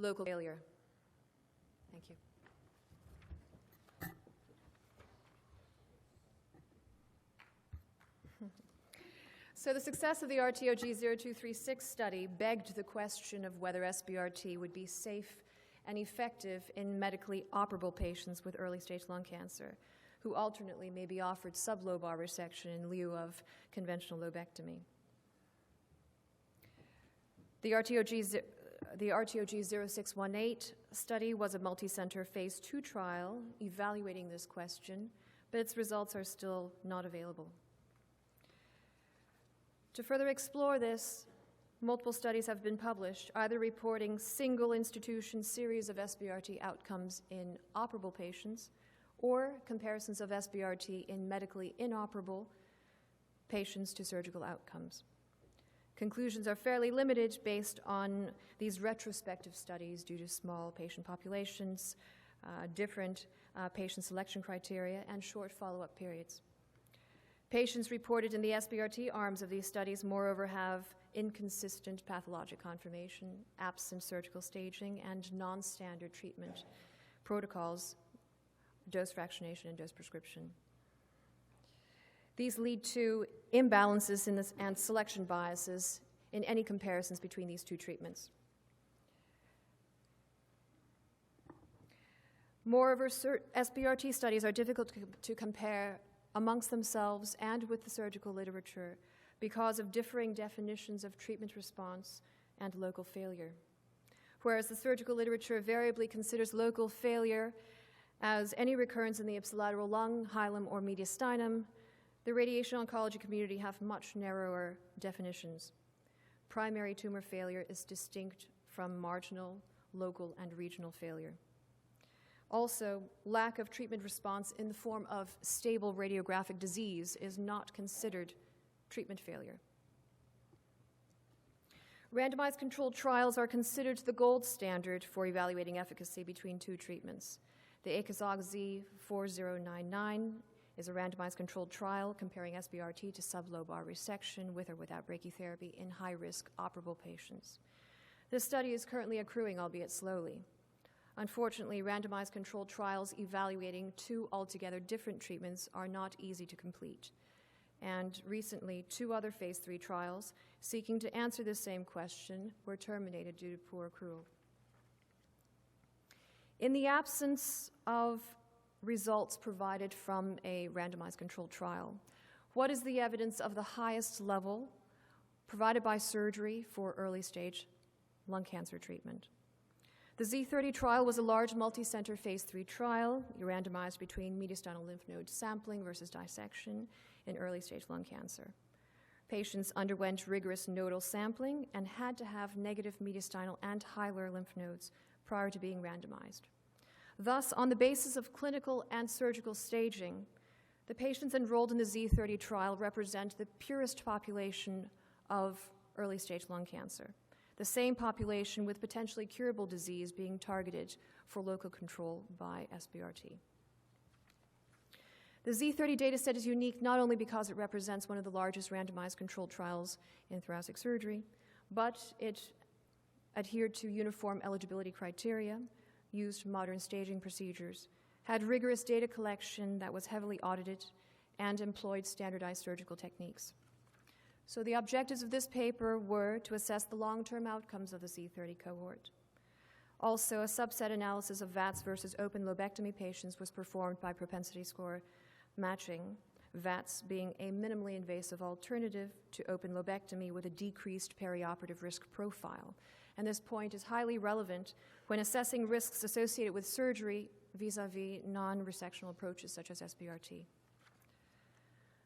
local failure. Thank you. So the success of the RTOG 0236 study begged the question of whether SBRT would be safe and effective in medically operable patients with early-stage lung cancer, who alternately may be offered sublobar resection in lieu of conventional lobectomy. The RTOG 0618 study was a multi-center phase 2 trial evaluating this question, but its results are still not available. To further explore this, multiple studies have been published, either reporting single institution series of SBRT outcomes in operable patients or comparisons of SBRT in medically inoperable patients to surgical outcomes. Conclusions are fairly limited based on these retrospective studies due to small patient populations, different patient selection criteria, and short follow-up periods. Patients reported in the SBRT arms of these studies, moreover, have inconsistent pathologic confirmation, absent surgical staging, and non-standard treatment protocols, dose fractionation, and dose prescription. These lead to imbalances in this and selection biases in any comparisons between these two treatments. Moreover, SBRT studies are difficult to compare amongst themselves and with the surgical literature because of differing definitions of treatment response and local failure. Whereas the surgical literature variably considers local failure as any recurrence in the ipsilateral lung, hilum, or mediastinum, the radiation oncology community have much narrower definitions. Primary tumor failure is distinct from marginal, local, and regional failure. Also, lack of treatment response in the form of stable radiographic disease is not considered treatment failure. Randomized controlled trials are considered the gold standard for evaluating efficacy between two treatments. The ACOSOG Z4099 is a randomized controlled trial comparing SBRT to sublobar resection with or without brachytherapy in high-risk operable patients. This study is currently accruing, albeit slowly. Unfortunately, randomized controlled trials evaluating two altogether different treatments are not easy to complete. And recently, 2 other phase 3 trials seeking to answer the same question were terminated due to poor accrual. In the absence of results provided from a randomized controlled trial, what is the evidence of the highest level provided by surgery for early-stage lung cancer treatment? The Z30 trial was a large multi-center phase 3 trial, randomized between mediastinal lymph node sampling versus dissection in early-stage lung cancer. Patients underwent rigorous nodal sampling and had to have negative mediastinal and hilar lymph nodes prior to being randomized. Thus, on the basis of clinical and surgical staging, the patients enrolled in the Z30 trial represent the purest population of early-stage lung cancer, the same population with potentially curable disease being targeted for local control by SBRT. The Z30 dataset is unique not only because it represents one of the largest randomized controlled trials in thoracic surgery, but it adhered to uniform eligibility criteria, used modern staging procedures, had rigorous data collection that was heavily audited, and employed standardized surgical techniques. So the objectives of this paper were to assess the long-term outcomes of the Z30 cohort. Also, a subset analysis of VATS versus open lobectomy patients was performed by propensity score matching, VATS being a minimally invasive alternative to open lobectomy with a decreased perioperative risk profile. And this point is highly relevant when assessing risks associated with surgery vis-a-vis non-resectional approaches such as SBRT.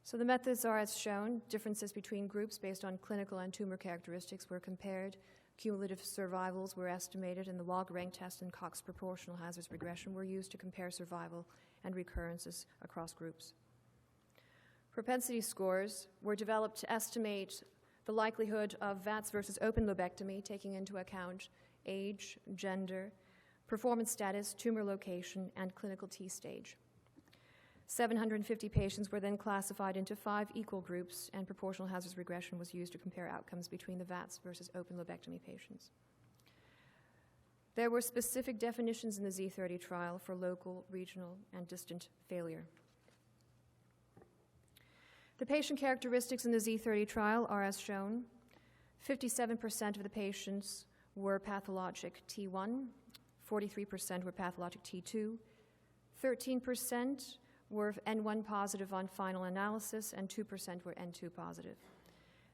So the methods are as shown. Differences between groups based on clinical and tumor characteristics were compared. Cumulative survivals were estimated, and the log rank test and Cox proportional hazards regression were used to compare survival and recurrences across groups. Propensity scores were developed to estimate the likelihood of VATS versus open lobectomy, taking into account age, gender, performance status, tumor location, and clinical T-stage. 750 patients were then classified into 5 equal groups, and proportional hazards regression was used to compare outcomes between the VATS versus open lobectomy patients. There were specific definitions in the Z30 trial for local, regional, and distant failure. The patient characteristics in the Z30 trial are as shown. 57% of the patients were pathologic T1, 43% were pathologic T2, 13% were N1 positive on final analysis, and 2% were N2 positive.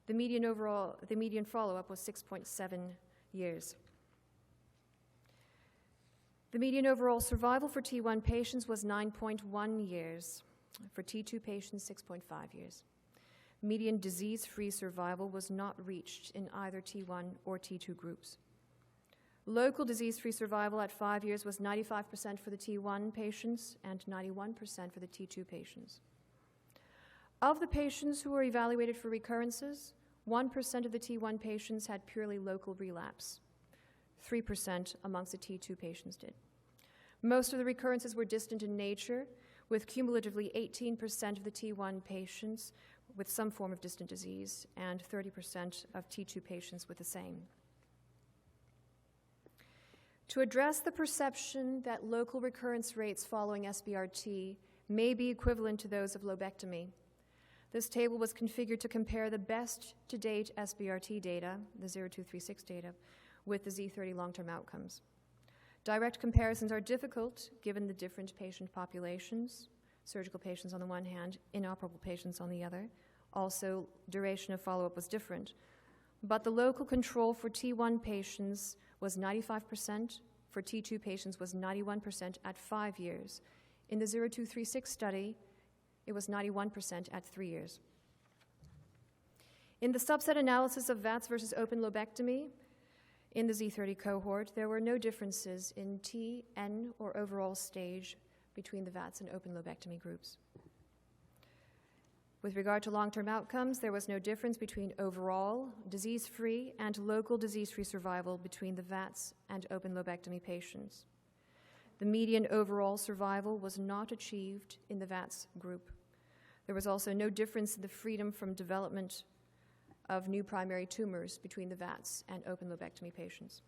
The median follow-up was 6.7 years. The median overall survival for T1 patients was 9.1 years. For T2 patients, 6.5 years. Median disease-free survival was not reached in either T1 or T2 groups. Local disease-free survival at 5 years was 95% for the T1 patients and 91% for the T2 patients. Of the patients who were evaluated for recurrences, 1% of the T1 patients had purely local relapse. 3% amongst the T2 patients did. Most of the recurrences were distant in nature, with cumulatively 18% of the T1 patients with some form of distant disease and 30% of T2 patients with the same. To address the perception that local recurrence rates following SBRT may be equivalent to those of lobectomy, this table was configured to compare the best to date SBRT data, the 0236 data, with the Z30 long-term outcomes. Direct comparisons are difficult given the different patient populations, surgical patients on the one hand, inoperable patients on the other. Also, duration of follow-up was different. But the local control for T1 patients was 95%, for T2 patients was 91% at 5 years. In the 0236 study, it was 91% at 3 years. In the subset analysis of VATS versus open lobectomy, in the Z30 cohort, there were no differences in T, N, or overall stage between the VATS and open lobectomy groups. With regard to long-term outcomes, there was no difference between overall, disease-free, and local disease-free survival between the VATS and open lobectomy patients. The median overall survival was not achieved in the VATS group. There was also no difference in the freedom from development of new primary tumors between the VATS and open lobectomy patients.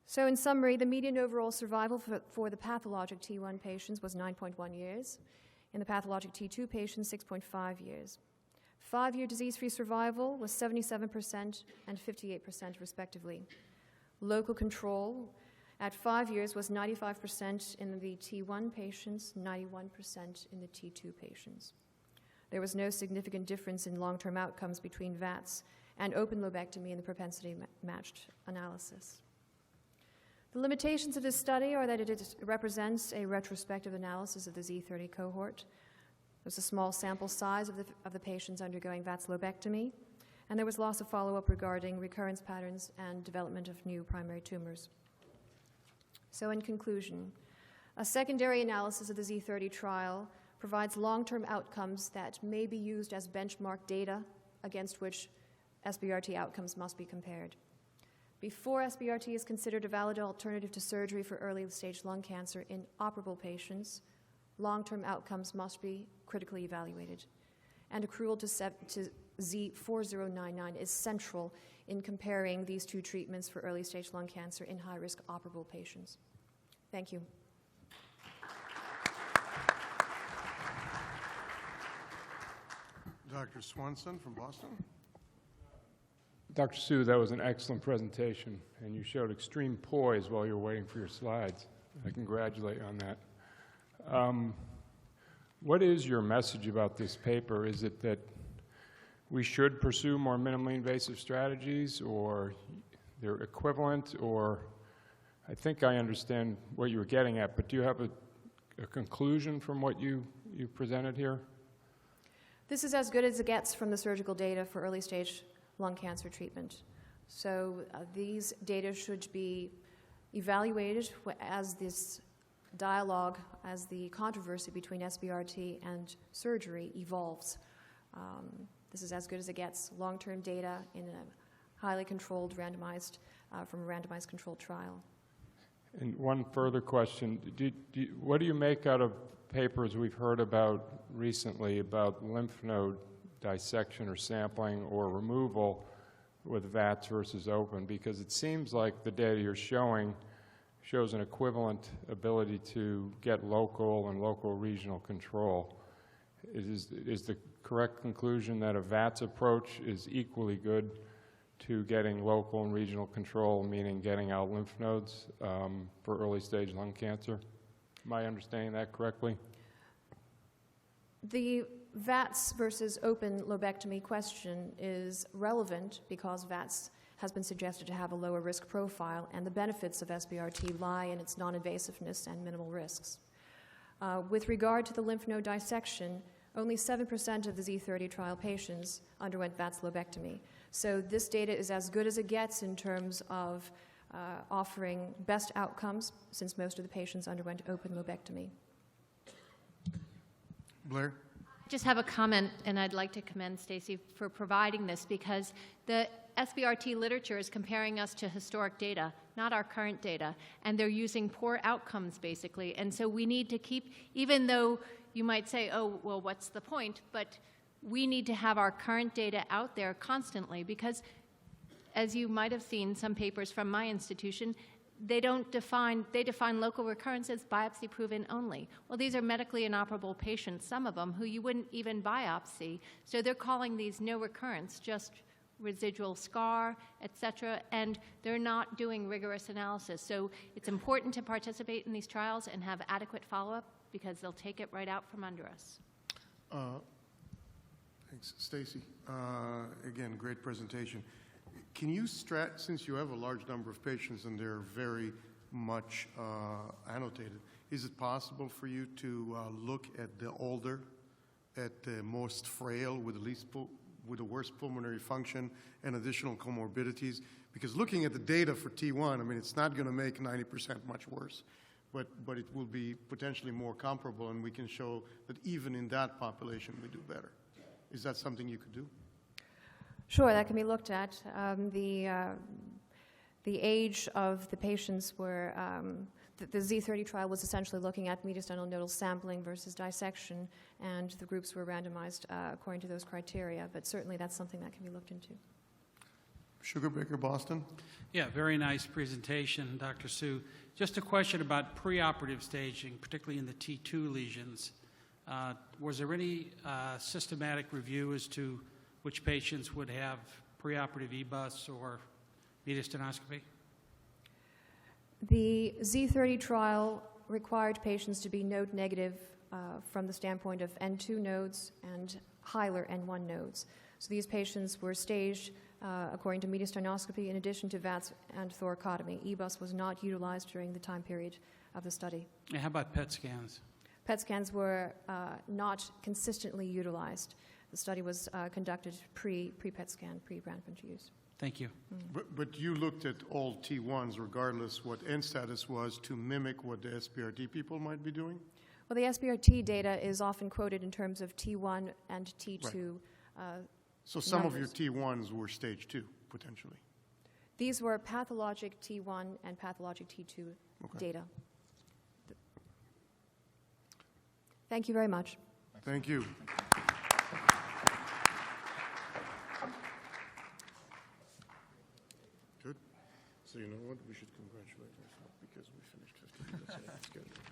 So in summary, the median overall survival for the pathologic T1 patients was 9.1 years. In the pathologic T2 patients, 6.5 years. 5-year disease-free survival was 77% and 58% respectively. Local control at 5 years was 95% in the T1 patients, 91% in the T2 patients. There was no significant difference in long-term outcomes between VATS and open lobectomy in the propensity-matched analysis. The limitations of this study are that it represents a retrospective analysis of the Z30 cohort. There's a small sample size of the patients undergoing VATS lobectomy, and there was loss of follow-up regarding recurrence patterns and development of new primary tumors. So in conclusion, a secondary analysis of the Z30 trial provides long-term outcomes that may be used as benchmark data against which SBRT outcomes must be compared. Before SBRT is considered a valid alternative to surgery for early-stage lung cancer in operable patients, long-term outcomes must be critically evaluated. And accrual to Z4099 is central in comparing these two treatments for early-stage lung cancer in high-risk operable patients. Thank you. Dr. Swanson from Boston. Dr. Su, that was an excellent presentation, and you showed extreme poise while you were waiting for your slides. I congratulate you on that. What is your message about this paper? Is it that we should pursue more minimally invasive strategies, or they're equivalent, or I think I understand what you were getting at, but do you have a conclusion from what you presented here? This is as good as it gets from the surgical data for early-stage lung cancer treatment. So these data should be evaluated as this dialogue, as the controversy between SBRT and surgery evolves. This is as good as it gets, long-term data in a highly controlled, randomized, from a randomized controlled trial. And one further question, what do you make out of papers we've heard about recently about lymph node dissection or sampling or removal with VATS versus open? Because it seems like the data you're showing shows an equivalent ability to get local and local regional control. Is the correct conclusion that a VATS approach is equally good to getting local and regional control, meaning getting out lymph nodes for early stage lung cancer? Am I understanding that correctly? The VATS versus open lobectomy question is relevant because VATS has been suggested to have a lower risk profile, and the benefits of SBRT lie in its non-invasiveness and minimal risks. With regard to the lymph node dissection, only 7% of the Z30 trial patients underwent VATS lobectomy. So this data is as good as it gets in terms of offering best outcomes, since most of the patients underwent open lobectomy. Blair? I just have a comment, and I'd like to commend Stacey for providing this, because the SBRT literature is comparing us to historic data, not our current data, and they're using poor outcomes, basically. And so we need to keep, even though you might say, oh, well, what's the point? But we need to have our current data out there constantly, because as you might have seen some papers from my institution, they define local recurrence as biopsy proven only. Well, these are medically inoperable patients, some of them, who you wouldn't even biopsy. So they're calling these no recurrence, just residual scar, et cetera, and they're not doing rigorous analysis. So it's important to participate in these trials and have adequate follow-up, because they'll take it right out from under us. Thanks. Stacey, again, great presentation. Can you since you have a large number of patients and they're very much annotated, is it possible for you to look at the older, at the most frail, with the worst pulmonary function and additional comorbidities? Because looking at the data for T1, I mean, it's not going to make 90% much worse, but it will be potentially more comparable, and we can show that even in that population we do better. Is that something you could do? Sure, that can be looked at. The age of the patients were, the Z30 trial was essentially looking at mediastinal nodal sampling versus dissection, and the groups were randomized according to those criteria, but certainly that's something that can be looked into. Sugarbaker, Boston? Yeah, very nice presentation, Dr. Su. Just a question about preoperative staging, particularly in the T2 lesions. Was there any systematic review as to which patients would have preoperative EBUS or mediastinoscopy? The Z30 trial required patients to be node negative from the standpoint of N2 nodes and Hyler N1 nodes. So these patients were staged according to mediastinoscopy in addition to VATS and thoracotomy. EBUS was not utilized during the time period of the study. And how about PET scans? PET scans were not consistently utilized. The study was conducted pre-PET scan, pre-Branpin use. Thank you. But you looked at all T1s, regardless what end status was, to mimic what the SBRT people might be doing? Well, the SBRT data is often quoted in terms of T1 and T2. Right. So some of your T1s were stage 2, potentially? These were pathologic T1 and pathologic T2 data. Thank you very much. Thank you. Good. So you know what? We should congratulate ourselves because we finished 15 minutes ahead of schedule.